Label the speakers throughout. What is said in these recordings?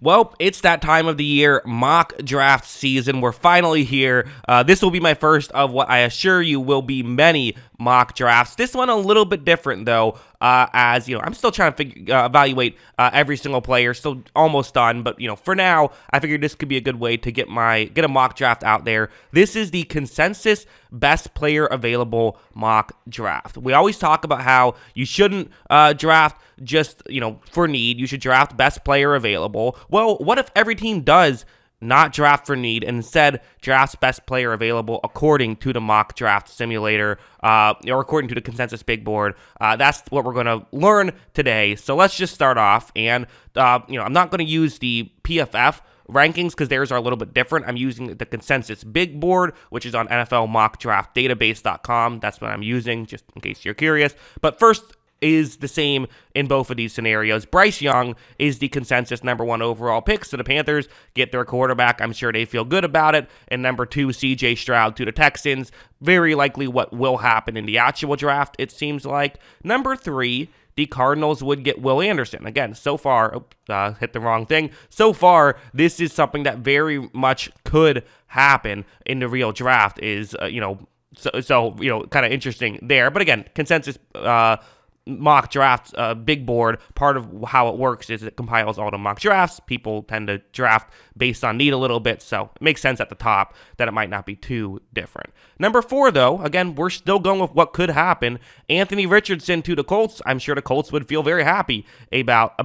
Speaker 1: Well, it's that time of the year, mock draft season. We're finally here. This will be my first of what I assure you will be many mock drafts. This one a little bit different though, as you know, I'm still trying to evaluate every single player. Still almost done, but for now, I figured this could be a good way to get a mock draft out there. This is the consensus best player available mock draft. We always talk about how you shouldn't draft just for need. You should draft best player available. Well, what if every team does not draft for need and instead drafts best player available according to the mock draft simulator or according to the consensus big board? That's what we're going to learn today. So let's just start off. And I'm not going to use the PFF rankings because theirs are a little bit different. I'm using the consensus big board, which is on NFL mock draft database.com. That's what I'm using, just in case you're curious. But first is the same in both of these scenarios. Bryce Young is the consensus number 1 overall pick, so the Panthers get their quarterback. I'm sure they feel good about it. And number 2, CJ Stroud to the Texans. Very likely what will happen in the actual draft, it seems like. Number 3, the Cardinals would get Will Anderson. Again, so far, hit the wrong thing. So far, this is something that very much could happen in the real draft is, kind of interesting there. But again, consensus mock drafts, big board, part of how it works is it compiles all the mock drafts. People tend to draft based on need a little bit, so it makes sense at the top that it might not be too different. Number 4, though, again, we're still going with what could happen. Anthony Richardson to the Colts. I'm sure the Colts would feel very happy about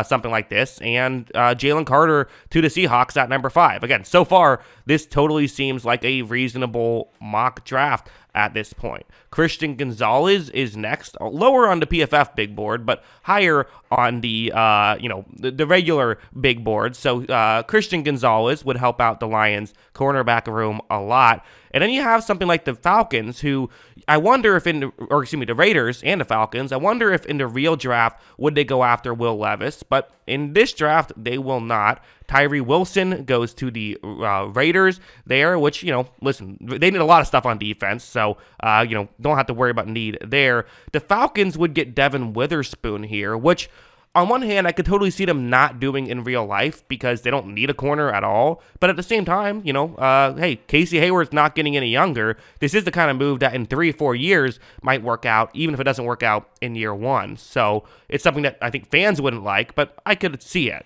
Speaker 1: something like this. And Jalen Carter to the Seahawks at number 5. Again, so far, this totally seems like a reasonable mock draft at this point. Christian Gonzalez is next, lower on the PFF big board, but higher on the the regular big board. So Christian Gonzalez would help out the Lions cornerback room a lot. And then you have something like the Falcons, who I wonder if the Raiders and the Falcons, I wonder if in the real draft would they go after Will Levis, but in this draft they will not. Tyree Wilson goes to the Raiders there, which, listen, they need a lot of stuff on defense, so, don't have to worry about need there. The Falcons would get Devin Witherspoon here, which, on one hand, I could totally see them not doing in real life because they don't need a corner at all. But at the same time, hey, Casey Hayward's not getting any younger. This is the kind of move that in 3-4 years might work out, even if it doesn't work out in year 1. So it's something that I think fans wouldn't like, but I could see it.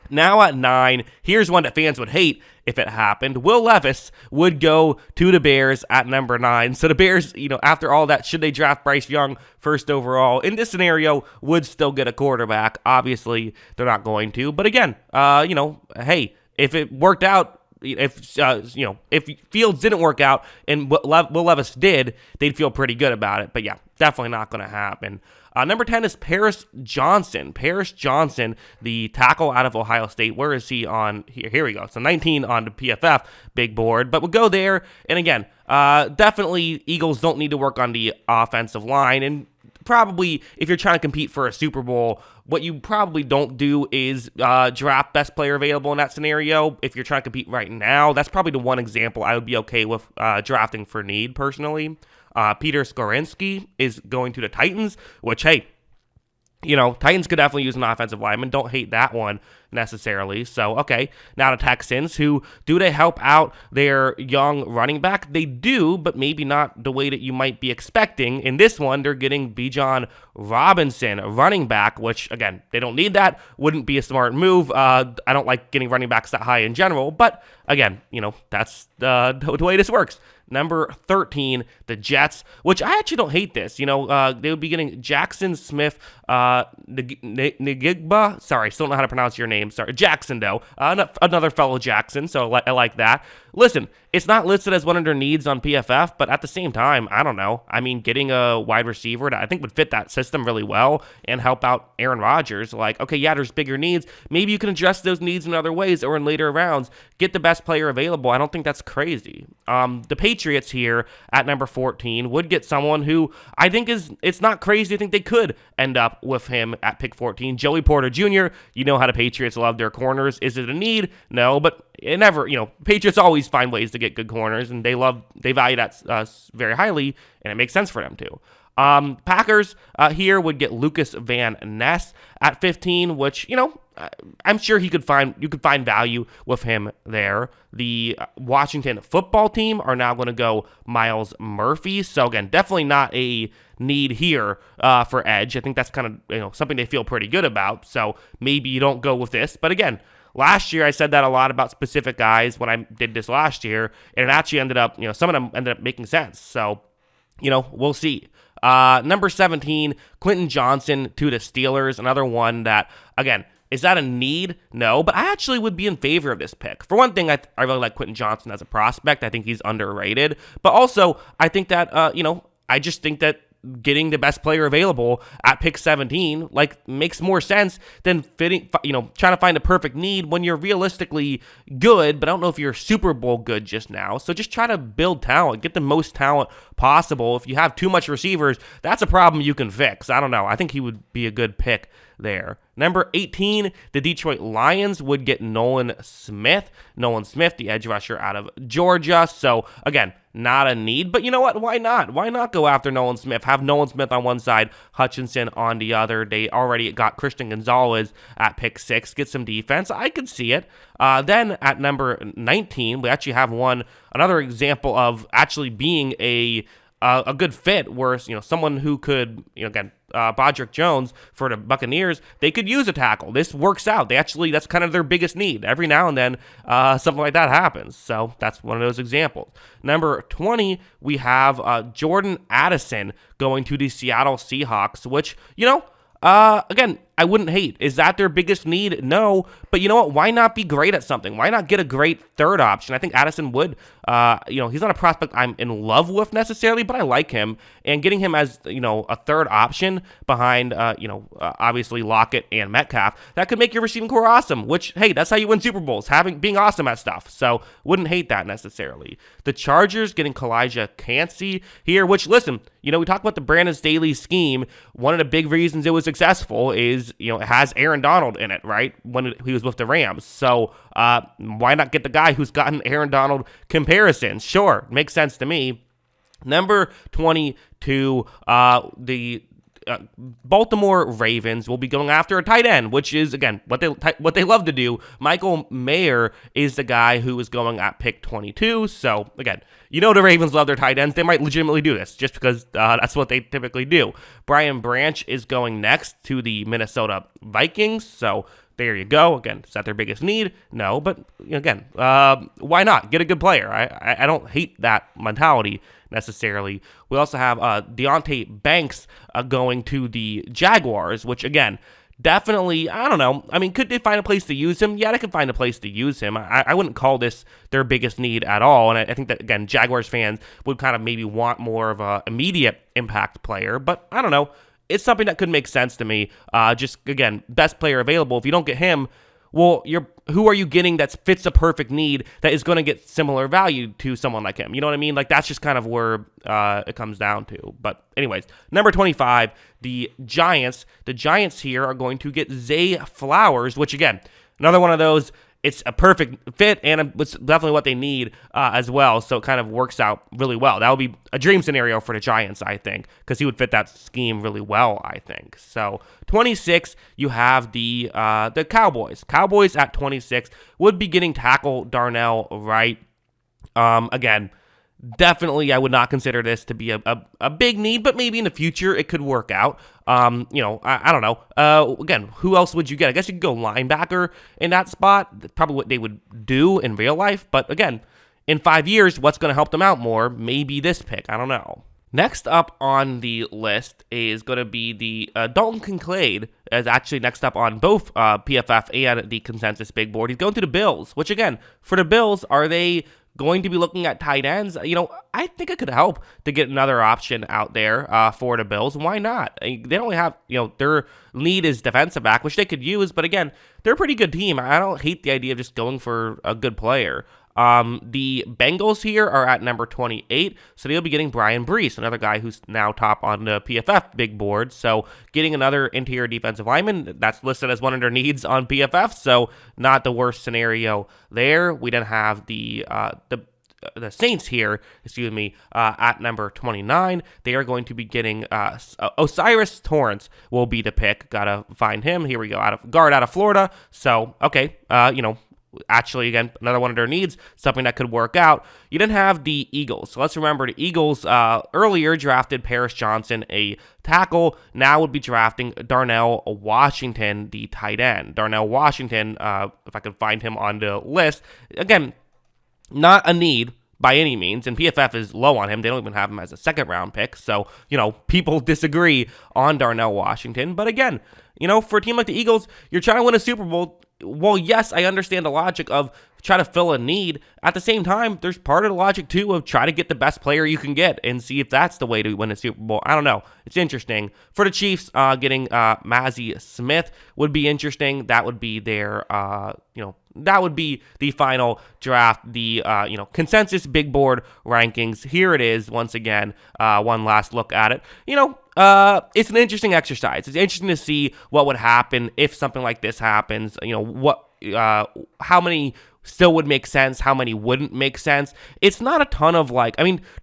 Speaker 1: Now at 9, here's one that fans would hate if it happened. Will Levis would go to the Bears at number 9. So the Bears, after all that, should they draft Bryce Young first overall? In this scenario, would still get a quarterback. Obviously, they're not going to. But again, hey, if it worked out, if Fields didn't work out and Will Levis did, they'd feel pretty good about it. But yeah, definitely not going to happen. Number 10 is Paris Johnson. Paris Johnson, the tackle out of Ohio State. Where is he on here? Here we go. So 19 on the PFF big board. But we'll go there. And again, definitely Eagles don't need to work on the offensive line. And probably if you're trying to compete for a Super Bowl, what you probably don't do is draft best player available in that scenario. If you're trying to compete right now, that's probably the one example I would be okay with drafting for need personally. Peter Skoronski is going to the Titans, which, hey, Titans could definitely use an offensive lineman. Don't hate that one necessarily. So, okay, now the Texans, who do they help out their young running back? They do, but maybe not the way that you might be expecting. In this one, they're getting Bijan Robinson, a running back, which, again, they don't need that. Wouldn't be a smart move. I don't like getting running backs that high in general, but again, that's the way this works. Number 13, the Jets, which I actually don't hate this. They would be getting Jackson Smith, Ngigba. Sorry, still don't know how to pronounce your name. Sorry, Jackson, though. Another fellow Jackson, so I like that. Listen, it's not listed as one of their needs on PFF, but at the same time, I don't know. I mean, getting a wide receiver that I think would fit that system really well and help out Aaron Rodgers. Like, okay, yeah, there's bigger needs. Maybe you can address those needs in other ways or in later rounds. Get the best player available. I don't think that's crazy. The Patriots here at number 14 would get someone who I think it's not crazy. I think they could end up with him at pick 14. Joey Porter Jr., you know how the Patriots love their corners. Is it a need? No, but it never, Patriots always find ways to get good corners, and they value that very highly, and it makes sense for them to. Packers here would get Lucas Van Ness at 15, which, I'm sure you could find value with him there. The Washington football team are now going to go Myles Murphy. So again, definitely not a need here for edge. I think that's kind of something they feel pretty good about. So maybe you don't go with this. But again, last year I said that a lot about specific guys when I did this last year, and it actually ended up some of them ended up making sense. So we'll see. Number 17, Quentin Johnson to the Steelers. Another one that, again, is that a need? No, but I actually would be in favor of this pick. For one thing, I really like Quentin Johnson as a prospect. I think he's underrated. But also, I think that, I just think that getting the best player available at pick 17 makes more sense than trying to find a perfect need when you're realistically good, but I don't know if you're Super Bowl good just now. So just try to build talent, get the most talent possible. If you have too much receivers, that's a problem you can fix. I don't know. I think he would be a good pick there. Number 18, the Detroit Lions would get Nolan Smith. Nolan Smith, the edge rusher out of Georgia. So again, not a need, but you know what? Why not? Why not go after Nolan Smith? Have Nolan Smith on one side, Hutchinson on the other. They already got Christian Gonzalez at pick 6. Get some defense. I could see it. Then at number 19, we actually have another example of actually being a good fit where someone who could Broderick Jones for the Buccaneers, they could use a tackle. This works out. That's kind of their biggest need. Every now and then something like that happens. So that's one of those examples. Number 20, we have Jordan Addison going to the Seattle Seahawks, which again, I wouldn't hate. Is that their biggest need? No. But you know what? Why not be great at something? Why not get a great third option? I think Addison would. He's not a prospect I'm in love with necessarily, but I like him. And getting him as, a third option behind, obviously Lockett and Metcalf, that could make your receiving core awesome, which, hey, that's how you win Super Bowls, being awesome at stuff. So wouldn't hate that necessarily. The Chargers getting Kalijah Cansey here, which, listen, we talk about the Brandon Staley scheme. One of the big reasons it was successful is, it has Aaron Donald in it, right? When he was with the Rams. So why not get the guy who's gotten Aaron Donald comparisons? Sure, makes sense to me. Number 22, the Baltimore Ravens will be going after a tight end, which is, again, what they love to do. Michael Mayer is the guy who is going at pick 22. So, again, the Ravens love their tight ends. They might legitimately do this just because that's what they typically do. Brian Branch is going next to the Minnesota Vikings. So, there you go. Again, is that their biggest need? No, but again, why not? Get a good player. I don't hate that mentality necessarily. We also have Deonte Banks going to the Jaguars, which again, definitely, I don't know. I mean, could they find a place to use him? Yeah, they could find a place to use him. I wouldn't call this their biggest need at all. And I think that, again, Jaguars fans would kind of maybe want more of a immediate impact player, but I don't know. It's something that could make sense to me. Just, again, best player available. If you don't get him, well, who are you getting that fits a perfect need that is going to get similar value to someone like him? You know what I mean? That's just kind of where it comes down to. But anyways, number 25, the Giants. The Giants here are going to get Zay Flowers, which, again, another one of those. It's a perfect fit, and it's definitely what they need as well, so it kind of works out really well. That would be a dream scenario for the Giants, I think, because he would fit that scheme really well, I think. So 26, you have the Cowboys. Cowboys at 26 would be getting tackle Darnell Wright. Again, definitely I would not consider this to be a big need, but maybe in the future it could work out. I don't know. Again, who else would you get? I guess you could go linebacker in that spot. That's probably what they would do in real life. But again, in 5 years, what's going to help them out more? Maybe this pick. I don't know. Next up on the list is going to be the Dalton Kincaid, is actually next up on both PFF and the consensus big board. He's going to the Bills, which again, for the Bills, are they going to be looking at tight ends? I think it could help to get another option out there for the Bills. Why not? They don't have, their lead is defensive back, which they could use, but again, they're a pretty good team. I don't hate the idea of just going for a good player. The Bengals here are at number 28, so they'll be getting Brian Brees, another guy who's now top on the PFF big board. So getting another interior defensive lineman, that's listed as one of their needs on PFF, so not the worst scenario there. We then have the the Saints here, excuse me, at number 29. They are going to be getting Osiris Torrance will be the pick. Gotta find him. Here we go, out of Florida. So okay, actually, again, another one of their needs, something that could work out. You didn't have the Eagles. So let's remember the Eagles earlier drafted Paris Johnson, a tackle. Now would be drafting Darnell Washington, the tight end. Darnell Washington, if I could find him on the list. Again, not a need by any means, and PFF is low on him. They don't even have him as a second-round pick. So, people disagree on Darnell Washington. But again, for a team like the Eagles, you're trying to win a Super Bowl. Well, yes, I understand the logic of try to fill a need. At the same time, there's part of the logic, too, of try to get the best player you can get and see if that's the way to win a Super Bowl. I don't know. It's interesting. For the Chiefs, getting Mazi Smith would be interesting. That would be their, that would be the final draft, the, consensus big board rankings. Here it is, once again, one last look at it. It's an interesting exercise. It's interesting to see what would happen if something like this happens. How many still would make sense, how many wouldn't make sense. It's not a ton of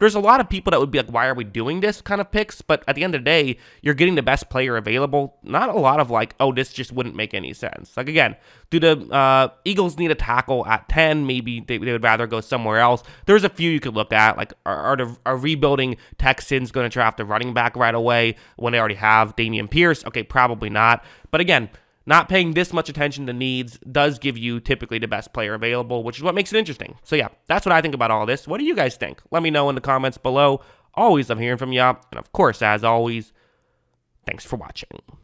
Speaker 1: there's a lot of people that would be like, why are we doing this kind of picks? But at the end of the day, you're getting the best player available. Not a lot of this just wouldn't make any sense. Again, do the Eagles need a tackle at 10? Maybe they would rather go somewhere else. There's a few you could look at, are rebuilding Texans going to draft a running back right away when they already have Dameon Pierce? Okay, probably not. But again, not paying this much attention to needs does give you typically the best player available, which is what makes it interesting. So yeah, that's what I think about all this. What do you guys think? Let me know in the comments below. Always love hearing from you. And of course, as always, thanks for watching.